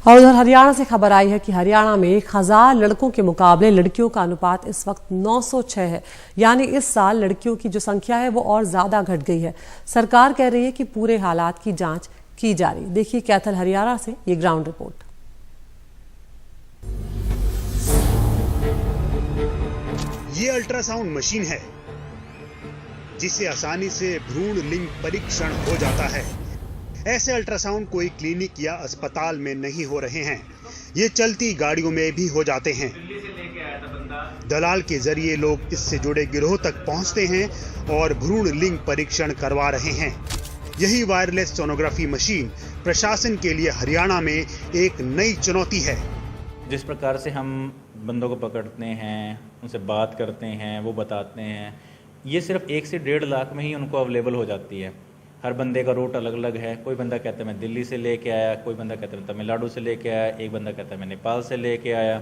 और उधर हरियाणा से खबर आई है कि हरियाणा में 1000 लड़कों के मुकाबले लड़कियों का अनुपात इस वक्त 906 है। यानी इस साल लड़कियों की जो संख्या है वो और ज्यादा घट गई है। सरकार कह रही है कि पूरे हालात की जांच की जा रही। देखिए कैथल हरियाणा से ये ग्राउंड रिपोर्ट। ये अल्ट्रासाउंड मशीन है जिससे आसानी से भ्रूण लिंग परीक्षण हो जाता है। ऐसे अल्ट्रासाउंड कोई क्लिनिक या अस्पताल में नहीं हो रहे हैं, ये चलती गाड़ियों में भी हो जाते हैं। दलाल के जरिए लोग इससे जुड़े गिरोह तक पहुंचते हैं और भ्रूण लिंग परीक्षण करवा रहे हैं। यही वायरलेस सोनोग्राफी मशीन प्रशासन के लिए हरियाणा में एक नई चुनौती है। जिस प्रकार से हम बंदों को पकड़ते हैं, उनसे बात करते हैं, वो बताते हैं, ये सिर्फ 1 से 1.5 लाख में ही उनको अवेलेबल हो जाती है। हर बंदे का रूट अलग अलग है। कोई बंदा कहता है मैं दिल्ली से लेके आया, कोई बंदा कहता है मैं तमिलनाडु से लेके आया, एक बंदा कहता है मैं नेपाल से लेके आया।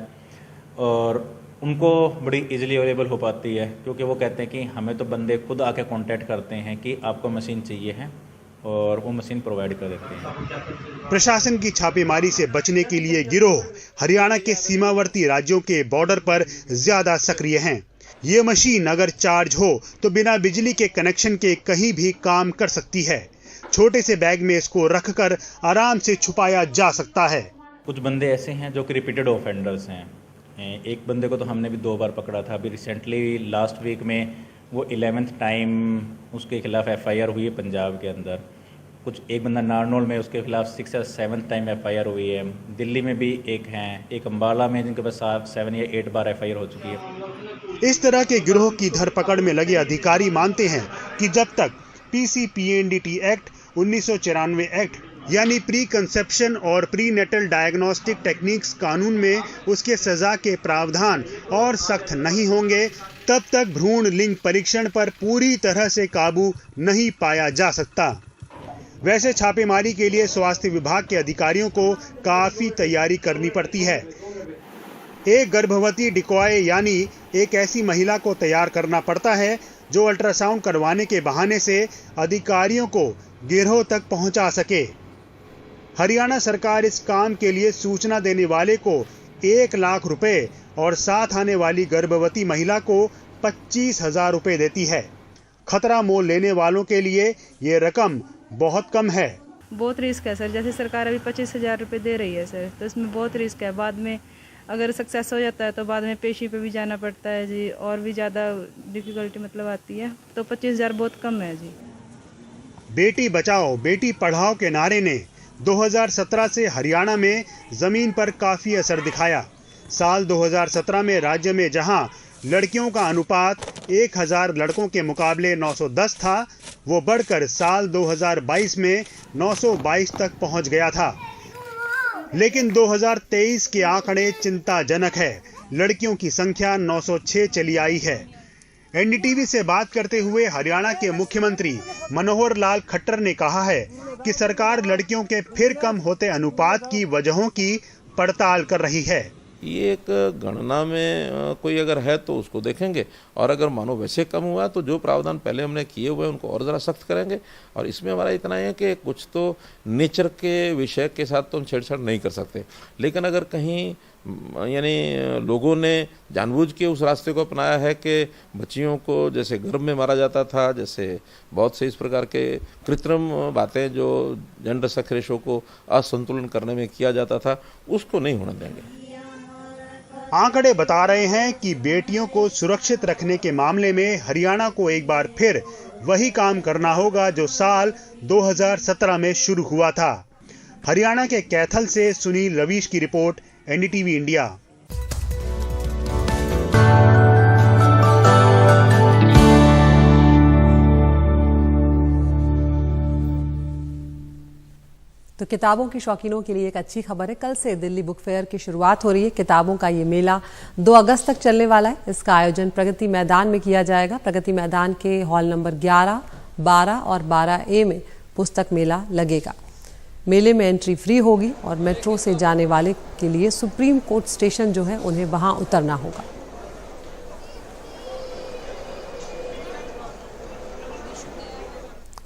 और उनको बड़ी इजीली अवेलेबल हो पाती है क्योंकि वो कहते हैं कि हमें तो बंदे खुद आके कांटेक्ट करते हैं कि आपको मशीन चाहिए है और वो मशीन प्रोवाइड कर देते हैं। प्रशासन की छापेमारी से बचने के लिए गिरोह हरियाणा के सीमावर्ती राज्यों के बॉर्डर पर ज्यादा सक्रिय हैं। ये मशीन अगर चार्ज हो तो बिना बिजली के कनेक्शन के कहीं भी काम कर सकती है। छोटे से बैग में इसको रखकर आराम से छुपाया जा सकता है। कुछ बंदे ऐसे हैं जो कि रिपीटेड ऑफेंडर्स हैं। एक बंदे को तो हमने भी 2 बार पकड़ा था। अभी रिसेंटली लास्ट वीक में वो 11th टाइम उसके खिलाफ FIR हुई है पंजाब के अंदर। एक बंदा नारनौल में उसके खिलाफ 6 या 7th टाइम FIR हुई है। दिल्ली में भी एक हैं, एक अम्बाला में जिनके पास 7 या 8 बार FIR हो चुकी है। इस तरह के गिरोह की धरपकड़ में लगे अधिकारी मानते हैं कि जब तक PCPNDT एक्ट 1994 एक्ट यानी प्री कंसेप्शन और प्री नेटल डायग्नोस्टिक टेक्निक्स कानून में उसके सजा के प्रावधान और सख्त नहीं होंगे, तब तक भ्रूण लिंग परीक्षण पर पूरी तरह से काबू नहीं पाया जा सकता। वैसे छापेमारी के लिए स्वास्थ्य विभाग के अधिकारियों को काफी तैयारी करनी पड़ती है। एक गर्भवती डिकॉय यानी एक ऐसी महिला को तैयार करना पड़ता है जो अल्ट्रासाउंड करवाने के बहाने से अधिकारियों को गिरोह तक पहुंचा सके। हरियाणा सरकार इस काम के लिए सूचना देने वाले को 1 लाख रुपए और साथ आने वाली गर्भवती महिला को 25,000 रुपए देती है। खतरा मोल लेने वालों के लिए ये रकम बहुत कम है। बहुत रिस्क है सर। जैसे सरकार अभी 25,000 रुपए दे रही है सर, तो इसमें बहुत रिस्क है। बाद में अगर सक्सेस हो जाता है तो बाद में पेशी पे भी जाना पड़ता है जी, और भी ज़्यादा डिफिकल्टी मतलब आती है। तो 25,000 बहुत कम है जी। बेटी बचाओ बेटी पढ़ाओ के नारे ने 2017 से हरियाणा में जमीन पर काफी असर दिखाया। साल 2017 में राज्य में जहां लड़कियों का अनुपात 1000 लड़कों के मुकाबले 910 था, वो बढ़कर साल 2022 में 922 तक पहुंच गया था। लेकिन 2023 के आंकड़े चिंताजनक है। लड़कियों की संख्या 906 चली आई है। NDTV से बात करते हुए हरियाणा के मुख्यमंत्री मनोहर लाल खट्टर ने कहा है कि सरकार लड़कियों के फिर कम होते अनुपात की वजहों की पड़ताल कर रही है। ये एक गणना में कोई अगर है तो उसको देखेंगे, और अगर मानो वैसे कम हुआ तो जो प्रावधान पहले हमने किए हुए उनको और ज़रा सख्त करेंगे। और इसमें हमारा इतना है कि कुछ तो नेचर के विषय के साथ तो हम छेड़छाड़ नहीं कर सकते, लेकिन अगर कहीं यानी लोगों ने जानबूझ के उस रास्ते को अपनाया है कि बच्चियों को जैसे गर्भ में मारा जाता था, जैसे बहुत से इस प्रकार के कृत्रिम बातें जो जेंडर सेक्स रेशो को असंतुलन करने में किया जाता था, उसको नहीं होने देंगे। आंकड़े बता रहे हैं कि बेटियों को सुरक्षित रखने के मामले में हरियाणा को एक बार फिर वही काम करना होगा जो साल 2017 में शुरू हुआ था। हरियाणा के कैथल से सुनील रवीश की रिपोर्ट, NDTV इंडिया। तो किताबों के शौकीनों के लिए एक अच्छी खबर है। कल से दिल्ली बुक फेयर की शुरुआत हो रही है। किताबों का ये मेला 2 अगस्त तक चलने वाला है। इसका आयोजन प्रगति मैदान में किया जाएगा। प्रगति मैदान के हॉल नंबर 11, 12 और 12A में पुस्तक मेला लगेगा। मेले में एंट्री फ्री होगी और मेट्रो से जाने वाले के लिए सुप्रीम कोर्ट स्टेशन जो है उन्हें वहां उतरना होगा।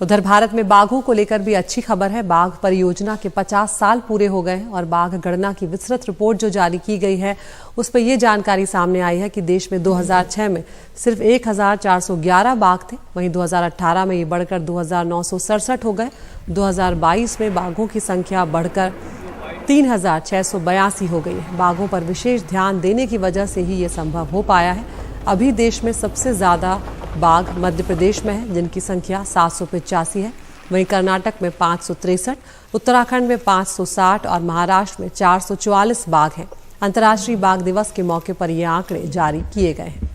उधर भारत में बाघों को लेकर भी अच्छी खबर है। बाघ परियोजना के 50 साल पूरे हो गए हैं और बाघ गणना की विस्तृत रिपोर्ट जो जारी की गई है उस पर यह जानकारी सामने आई है कि देश में 2006 में सिर्फ 1411 बाघ थे, वहीं 2018 में ये बढ़कर 2967 हो गए। 2022 में बाघों की संख्या बढ़कर 3682 हो गई है। बाघों पर विशेष ध्यान देने की वजह से ही ये संभव हो पाया है। अभी देश में सबसे ज्यादा बाघ मध्य प्रदेश में है, जिनकी संख्या 785 है। वहीं कर्नाटक में 563, उत्तराखंड में 560 और महाराष्ट्र में 444 बाघ हैं। अंतर्राष्ट्रीय बाघ दिवस के मौके पर ये आंकड़े जारी किए गए हैं।